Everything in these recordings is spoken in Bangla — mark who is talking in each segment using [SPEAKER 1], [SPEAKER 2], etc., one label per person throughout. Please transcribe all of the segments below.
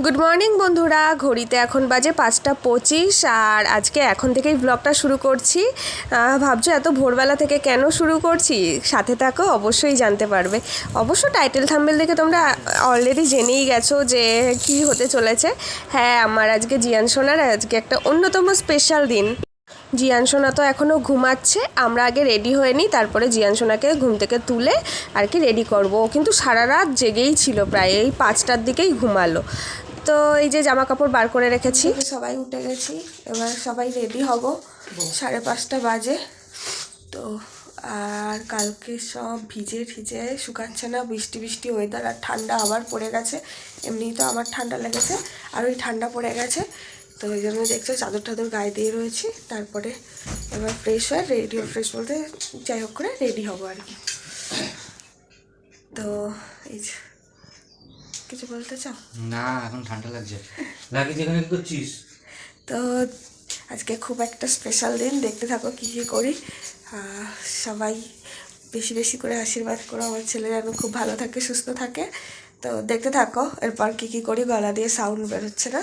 [SPEAKER 1] গুড মর্নিং বন্ধুরা, ঘড়িতে এখন বাজে 5:25 আর আজকে এখন থেকেই ব্লগটা শুরু করছি। ভাবছো এত ভোরবেলা থেকে কেন শুরু করছি? সাথে থাকো, অবশ্যই জানতে পারবে। অবশ্য টাইটেল থাম্বনেল দেখে তোমরা অলরেডি জেনেই গেছো যে কি হতে চলেছে। হ্যাঁ, আমার আজকে জিয়ান সোনার আজকে একটা অন্যতম স্পেশাল দিন। জিয়ান সোনা তো এখনও ঘুমাচ্ছে, আমরা আগে রেডি হয়ে নিই, তারপরে জিয়ান সোনাকে ঘুম থেকে তুলে আর কি রেডি করবো। ও কিন্তু সারা রাত জেগেই ছিল, প্রায় এই 5টার দিকেই ঘুমালো। তো এই যে জামা কাপড় বার করে রেখেছি, সবাই উঠে গেছি, এবার সবাই রেডি হব। 5:30 বাজে তো। আর কালকে সব ভিজে ঠিজে শুকাচ্ছে না, বৃষ্টি বৃষ্টি ওয়েদার, আর ঠান্ডা আবার পড়ে গেছে। এমনিই তো আমার ঠান্ডা লেগেছে, আর ওই ঠান্ডা পড়ে গেছে, তো ওই জন্য দেখছো চাদর টাদর গায়ে দিয়ে রয়েছি। তারপরে এবার ফ্রেশ হয়ে রেডি, ফ্রেশ বলতে যাই হোক করে রেডি হবো আর কি। তো এই যে কিছু বলতে চাও?
[SPEAKER 2] না, এখন ঠান্ডা লাগছে। লাগে যেখানে করছিস।
[SPEAKER 1] তো আজকে খুব একটা স্পেশাল দিন, দেখতে থাকো কী কী করি। সবাই বেশি বেশি করে আশীর্বাদ করো আমার ছেলে যেন খুব ভালো থাকে, সুস্থ থাকে। তো দেখতে থাকো এরপর কী কী করি। গলা দিয়ে সাউন্ড বেরোচ্ছে না?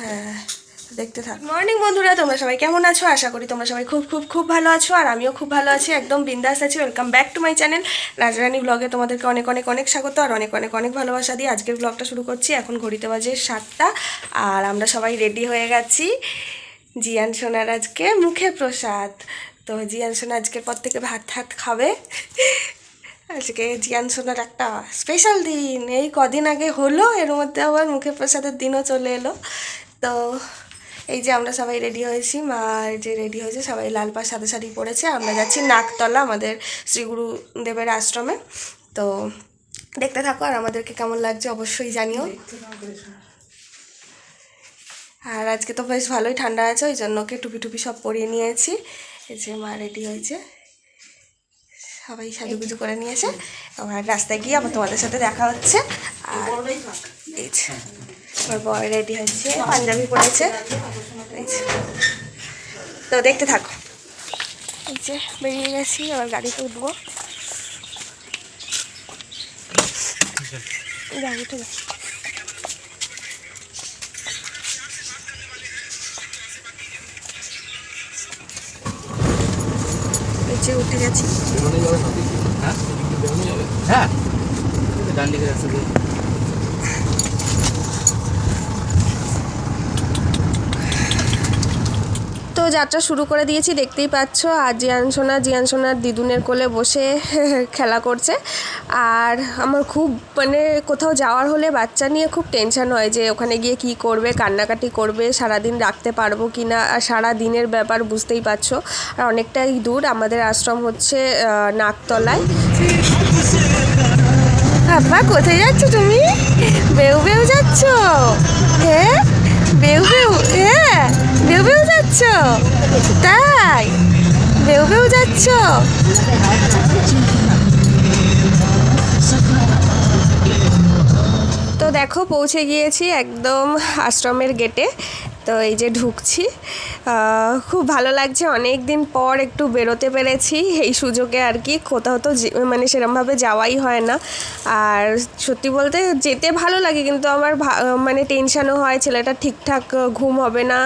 [SPEAKER 1] হ্যাঁ, দেখতে থাক। মর্নিং বন্ধুরা, তোমরা সবাই কেমন আছো? আশা করি তোমরা সবাই খুব খুব খুব ভালো আছো, আর আমিও খুব ভালো আছি, একদম বিন্দাস আছি। Welcome back to my channel Rajrani ব্লগে। তোমাদেরকে অনেক অনেক অনেক স্বাগত আর অনেক অনেক অনেক ভালোবাসা দিয়ে আজকের ব্লগটা শুরু করছি। এখন ঘড়িতে বাজে 7টা আর আমরা সবাই রেডি হয়ে গেছি। জিয়ান সোনার আজকে মুখে প্রসাদ, তো জিয়ান সোনা আজকের পর থেকে ভাত ভাত খাবে। আজকে জিয়ান সোনার একটা স্পেশাল দিন, এই কদিন আগে হলো, এর মধ্যে আবার মুখে প্রসাদের দিনও চলে এলো। তো এই যে আমরা সবাই রেডি হয়েছি, মা যে রেডি হয়েছে, সবাই লাল পাড় সাদা শাড়ি পরেছে। আমরা যাচ্ছি নাকতলা, আমাদের শ্রী গুরুদেবের আশ্রমে। তো দেখতে থাকো, আর আমাদেরকে কেমন লাগছে অবশ্যই জানিও। আর আজকে তো বেশ ভালোই ঠান্ডা আছে, ওই জন্য ওকে টুপি টুপি সব পরিয়ে নিয়েছি। এই যে মা রেডি হয়েছে, সবাই সাজুগুজু করে নিয়েছে। আর রাস্তায় গিয়ে আবার তোমাদের সাথে দেখা হচ্ছে। আর এই যে আমার বয় রেডি হয়েছে, পাঞ্জাবি পরেছে। তো দেখতে থাকো। এই যে বেরিয়ে গেছি, আবার গাড়িতে উঠবো। গাড়িতে উঠে গেছি।
[SPEAKER 2] হ্যাঁ, ডান দিকে রাস্তা দিয়ে।
[SPEAKER 1] তো যাত্রা শুরু করে দিয়েছি, দেখতেই পাচ্ছ। আর জিয়ান সোনার দিদুনের কোলে বসে খেলা করছে। আর আমার খুব মানে কোথাও যাওয়ার হলে বাচ্চা নিয়ে খুব টেনশন হয় যে ওখানে গিয়ে কি করবে, কান্নাকাটি করবে, সারাদিন রাখতে পারবো কি না। আর সারা দিনের ব্যাপার বুঝতেই পারছো, আর অনেকটাই দূর। আমাদের আশ্রম হচ্ছে নাকতলায়। বাবা, কোথায় যাচ্ছ তুমি? বেউ বেউ যাচ্ছ? হ্যাঁ, বেউ বেউ, হ্যাঁ বেউ বেউ যাচ্ছ? তাই বেউ বেউ যাচ্ছ? তো দেখো পৌঁছে গিয়েছি একদম আশ্রমের গেটে। তো এই যে ঢুকছি, খুব ভালো লাগছে, অনেক দিন পর একটু বেরোতে পেরেছি এই সুযোগে আর কি। কোথাও তো মানে সেরমভাবে যাওয়াই হয় না। আর সত্যি বলতে যেতে ভালো লাগে, কিন্তু আমার মানে টেনশানও হয়, ছেলেটা ঠিকঠাক ঘুম হবে না,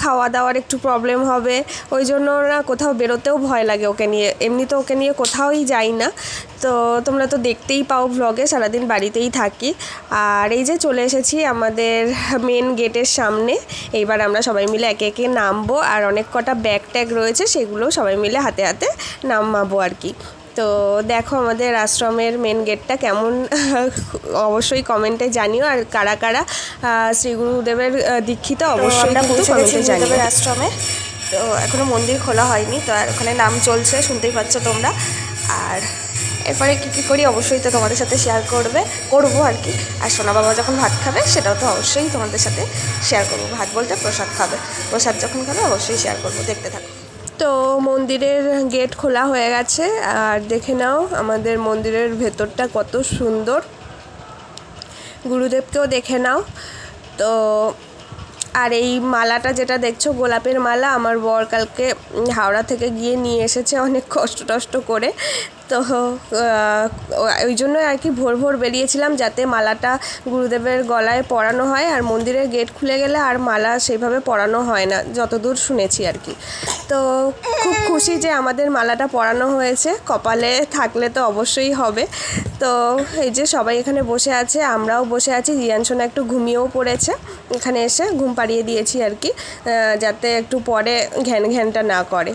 [SPEAKER 1] খাওয়া দাওয়ার একটু প্রবলেম হবে, ওই জন্য না কোথাও বেরোতেও ভয় লাগে ওকে নিয়ে। এমনি তো ওকে নিয়ে কোথাওই যাই না। তো তোমরা তো দেখতেই পাও ব্লগে, সারাদিন বাড়িতেই থাকি। আর এই যে চলে এসেছি আমাদের মেন গেটের সামনে। এইবার আমরা সবাই মিলে একে একে নামবো, আর অনেক কটা ব্যাগ ট্যাগ রয়েছে, সেগুলো সবাই মিলে হাতে হাতে নামাবো আর কি। তো দেখো আমাদের আশ্রমের মেন গেটটা কেমন, অবশ্যই কমেন্টে জানিও। আর কারা কারা শ্রী গুরুদেবের দীক্ষিত অবশ্যই কিন্তু কমেন্টে জানিও। আশ্রমে তো এখনও মন্দির খোলা হয়নি, তো আর ওখানে নাম চলছে, শুনতেই পাচ্ছ তোমরা। আর এরপরে কী কী করি অবশ্যই তো তোমাদের সাথে শেয়ার করবো আর কি। আর সোনা বাবা যখন ভাত খাবে সেটাও তো অবশ্যই তোমাদের সাথে শেয়ার করবো। ভাত বলতে প্রসাদ খাবে, প্রসাদ যখন খাবে অবশ্যই শেয়ার করবো, দেখতে থাকো। তো মন্দিরের গেট খোলা হয়ে গেছে, আর দেখে নাও আমাদের মন্দিরের ভেতরটা কত সুন্দর, গুরুদেবকেও দেখে নাও। তো আর এই মালাটা যেটা দেখছো, গোলাপের মালা, আমার বর কালকে হাওড়া থেকে গিয়ে নিয়ে এসেছে অনেক কষ্ট টষ্ট করে। তো ওই জন্য আর কি ভোর ভোর বেরিয়েছিলাম, যাতে মালাটা গুরুদেবের গলায় পরানো হয়। আর মন্দিরের গেট খুলে গেলে আর মালা সেইভাবে পরানো হয় না, যতদূর শুনেছি আর কি। তো খুব খুশি যে আমাদের মালাটা পরানো হয়েছে, কপালে থাকলে তো অবশ্যই হবে। তো এই যে সবাই এখানে বসে আছে, আমরাও বসে আছি। জিয়ান সোনা একটু ঘুমিয়েও পড়েছে, এখানে এসে ঘুম পাড়িয়ে দিয়েছি আর কি, যাতে একটু পরে ঘ্যান ঘ্যানটা না করে।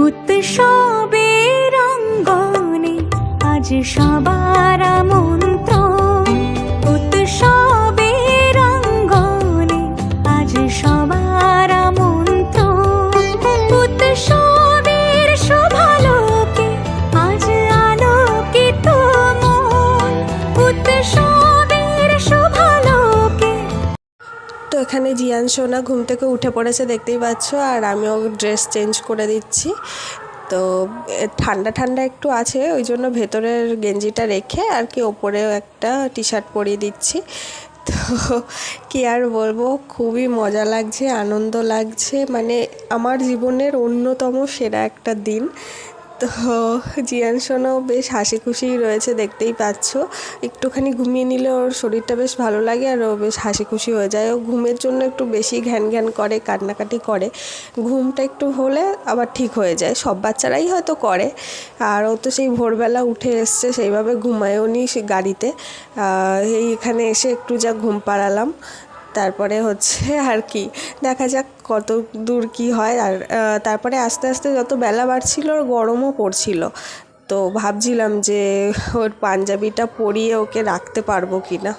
[SPEAKER 3] উৎসবের অঙ্গনে আজ সবার আমন্ত্রণ, উৎসবের অঙ্গনে আজ সবার আমন্ত্রণ, উৎসবের শোভালোকে আজ আলোকিত মন, উৎসবের শোভালোকে।
[SPEAKER 1] তো এখানে জিয়ান সোনা ঘুম থেকে উঠে পড়েছে, দেখতেই পাচ্ছ, আর আমিও ড্রেস চেঞ্জ করে দিচ্ছি। তো ঠান্ডা ঠান্ডা একটু আছে, ওই জন্য ভেতরের গেঞ্জিটা রেখে আর কি ওপরেও একটা টি শার্ট পরিয়ে দিচ্ছি। তো কী আর বলবো, খুবই মজা লাগছে, আনন্দ লাগছে, মানে আমার জীবনের অন্যতম সেরা একটা দিন। তো জিয়ান সোনাও বেশ হাসি খুশিই রয়েছে, দেখতেই পাচ্ছ। একটুখানি ঘুমিয়ে নিলে ওর শরীরটা বেশ ভালো লাগে, আর ও বেশ হাসি খুশি হয়ে যায়। ও ঘুমের জন্য একটু বেশি ঘ্যান ঘ্যান করে, কান্নাকাটি করে। ঘুমটা একটু হলে আবার ঠিক হয়ে যায়, সব বাচ্চারাই হয়তো করে। আর ও তো সেই ভোরবেলা উঠে এসছে, সেইভাবে ঘুমায়ও নি গাড়িতে। এইখানে এসে একটু যা ঘুম পাড়ালাম, তারপরে হচ্ছে আর কি দেখা যাক কত দূর কি হয়। আর তারপরে আস্তে আস্তে যত বেলা বাড়ছিল ওর গরমও পড়ছিল। তো ভাবছিলাম যে ওর পাঞ্জাবিটা পরিয়ে ওকে রাখতে পারবো কি না।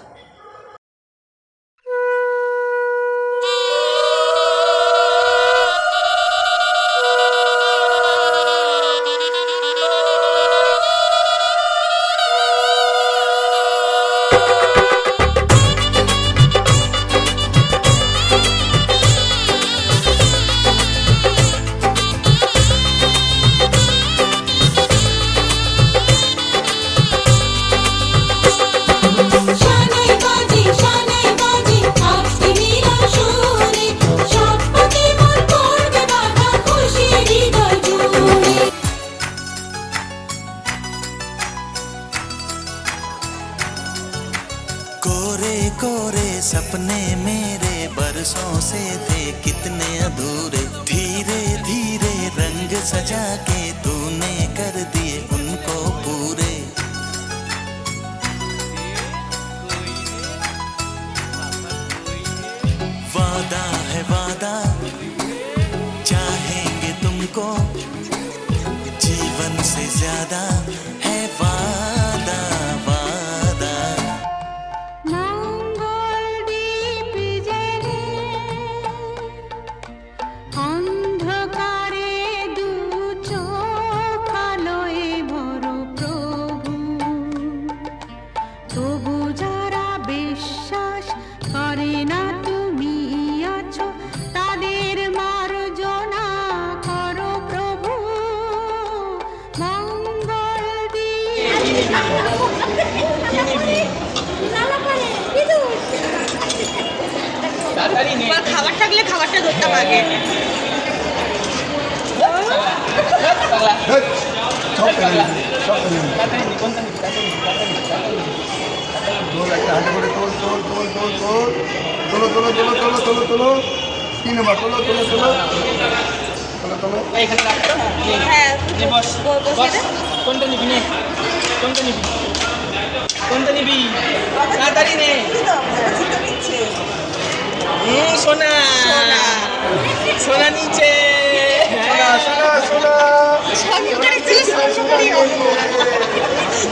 [SPEAKER 4] कोरे कोरे सपने मेरे बरसों से थे कितने अधूरे, धीरे धीरे रंग सजा के तूने कर दिए उनको पूरे। वादा है वादा, चाहेंगे तुमको, जीवन से ज्यादा है वादा वादा।
[SPEAKER 3] মঙ্গল দ্বীপ জেলে অন্ধকারে দু চোখ আলোয় ভরো প্রভু, তবু যারা বিশ্বাস করে না তুমি আছো, তাদের মার্জনা করো প্রভু। মঙ্গল দ্বীপ
[SPEAKER 5] খাবার থাকলে খাবারটা ধরতাম আগে। হ্যাঁ কোনটা নিবি নে, কোনটা নিবি, কোনটা নিবি, তাড়াতাড়ি নে। সোনা সোনা নিচে,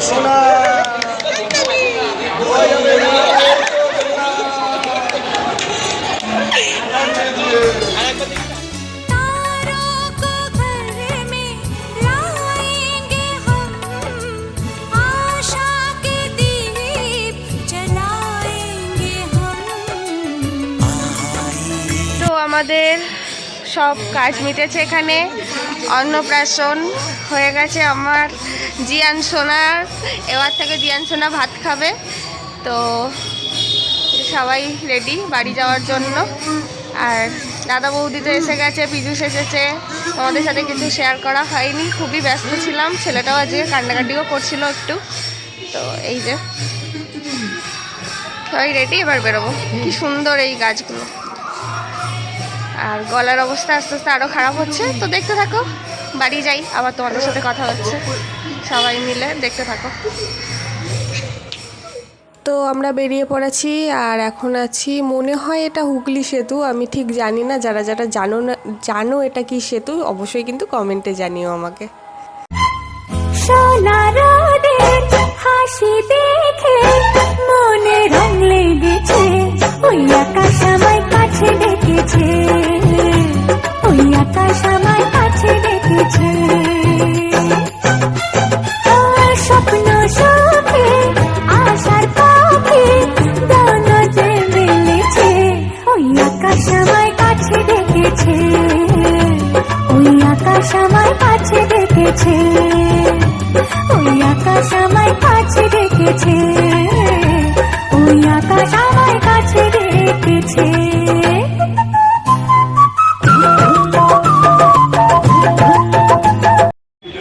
[SPEAKER 5] সোনা
[SPEAKER 1] আমাদের সব কাজ মিটেছে এখানে। অন্নপ্রাশন হয়ে গেছে আমার জিয়ান সোনার। এবার থেকে জিয়ান সোনা ভাত খাবে। তো সবাই রেডি বাড়ি যাওয়ার জন্য। আর দাদা বৌদি তো এসে গেছে, পীযূষ এসেছে। তোমাদের সাথে কিছু শেয়ার করা হয়নি, খুবই ব্যস্ত ছিলাম। ছেলেটাও আজকে কান্নাকাটিও করছিল একটু। তো এই যে সবাই রেডি, এবার বেরোবো। কি সুন্দর এই গাছগুলো। আর গলার অবস্থা আস্তে আস্তে আরও খারাপ হচ্ছে। তো দেখতে থাকো, বাড়ি যাই, আবার তোমাদের সাথে কথা হচ্ছে। সবাই মিলে দেখতে থাকো। তো আমরা বেরিয়ে পড়েছি আর এখন আছি, মনে হয় এটা হুগলি সেতু, আমি ঠিক জানি না। যারা যারা জানো এটা কি সেতু, অবশ্যই কিন্তু কমেন্টে জানিও আমাকে।
[SPEAKER 6] সোনা রোদের হাসি দেখে মনে রং লেগেছে, ওই আকাশ আমায় কাছে ডেকেছে, ওই আকাশ আমায় কাছে ডেকেছে। স্বপ্ন সুখে আশার পাখি ডানা যে মেলেছে, ওই আকাশ আমায় কাছে ডেকেছে, ওই আকাশ আমায় কাছে ডেকেছে, ওই আকাশ আমায় কাছে ডেকেছে, ওই আকাশ আমায় কাছে ডেকেছে।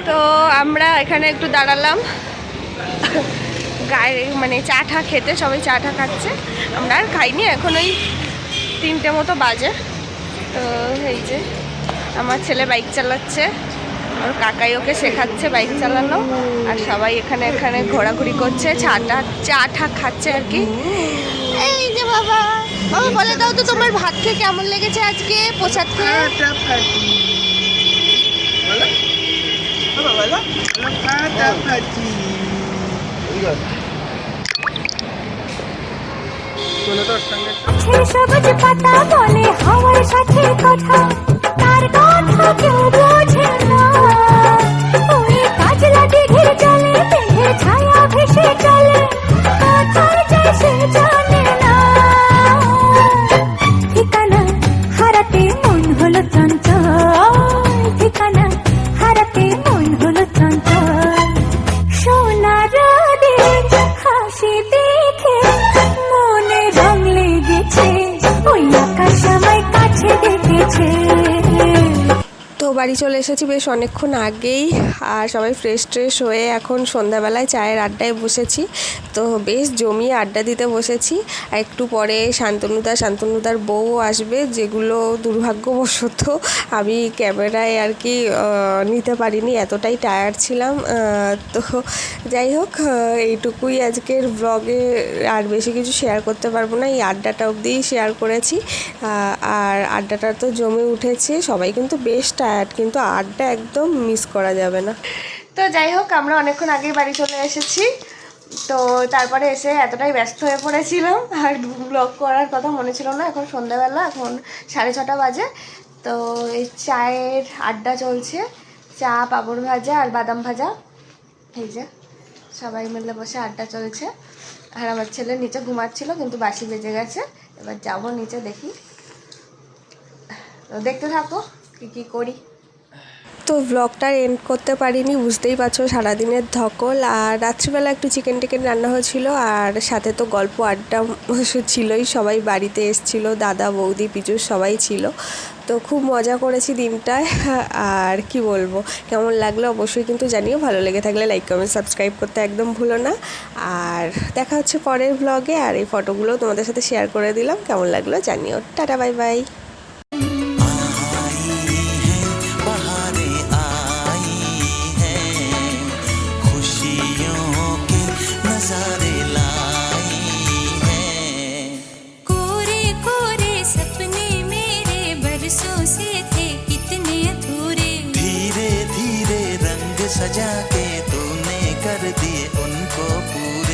[SPEAKER 1] তো আমরা এখানে একটু দাঁড়ালাম গায়ে, মানে চা ঠা খেতে। সবাই চা ঠা খাচ্ছে, আমরা আর খাইনি। এখন ওই 3টে মতো বাজে। তো এই যে আমার ছেলে বাইক চালাচ্ছে, ওর কাকাই ওকে শেখাচ্ছে বাইক চালানো। আর সবাই এখানে ঘোরাঘুরি করছে, চা ঠা খাচ্ছে আর কি। এই যে বাবা, বাবা বলে দাও তো তোমার ভাত খেয়ে কেমন লেগেছে আজকে, প্রসাদ খেয়ে?
[SPEAKER 6] সবুজ পাতা বলে হাওয়ার সাথে কথা, তার কথা কেউ বোঝে না। ওই কাজলা দিঘির জলে মেঘে ছায়া ভেসে চলে, কোথায় যায় সে জানে না। ঠিকানা হারাতে মন হলো চঞ্চল, ঠিকানা হারাতে মন হলো চঞ্চল। সোনা রোদের হাসি দেখে মনে রং লেগেছে, ওই আকাশ আমায় কাছে ডেকেছে।
[SPEAKER 1] তো বাড়ি চলে এসেছি বেশ অনেকক্ষণ আগেই। আর সবাই ফ্রেশ হয়ে এখন সন্ধ্যাবেলায় চায়ের আড্ডায় বসেছি। তো বেশ জমিয়ে আড্ডা দিতে বসেছি। আর একটু পরে শান্তনুদার বউ আসবে, যেগুলো দুর্ভাগ্যবশত আমি ক্যামেরায় আর কি নিতে পারিনি, এতটাই টায়ার্ড ছিলাম। তো যাই হোক, এইটুকুই আজকের ব্লগে। আর বেশি কিছু শেয়ার করতে পারবো না, এই আড্ডাটা অবধিই শেয়ার করেছি। আর আড্ডাটা তো জমে উঠেছে, সবাই কিন্তু বেশ টায়ার্ড, কিন্তু আড্ডা একদম মিস করা যাবে না। তো যাই হোক, আমরা অনেকক্ষণ আগেই বাড়ি চলে এসেছি। তো তারপরে এসে এতটাই ব্যস্ত হয়ে পড়েছিলাম, আর ব্লগ করার কথা মনে ছিল না। এখন সন্ধ্যাবেলা, এখন 6:30 বাজে। তো এই চায়ের আড্ডা চলছে, চা, পাঁপড় ভাজা আর বাদাম ভাজা। এই যে সবাই মিলে বসে আড্ডা চলছে। আর আমার ছেলে নিচে ঘুমাচ্ছিল, কিন্তু বাসি বেজে গেছে। এবার যাবো নিচে, দেখি। তো দেখতে থাকো কী করি। তো ব্লগটা এন্ড করতে পারিনি, বুঝতেই পারছো সারাদিনের ধকল। আর রাত্রিবেলা একটু চিকেন টিকেন রান্না হয়েছিল, আর সাথে তো গল্প আড্ডা ছিলই। সবাই বাড়িতে এসেছিলো, দাদা বৌদি পীযূষ সবাই ছিল। তো খুব মজা করেছি দিনটায়। আর কি বলবো, কেমন লাগলো অবশ্যই কিন্তু জানিও। ভালো লেগে থাকলে লাইক, কমেন্ট, সাবস্ক্রাইব করতে একদম ভুলো না। আর দেখা হচ্ছে পরের ব্লগে। আর এই ফটোগুলো তোমাদের সাথে শেয়ার করে দিলাম, কেমন লাগলো জানিও। Tata, bye bye.
[SPEAKER 4] सजा के तूने कर दिए उनको पूरे।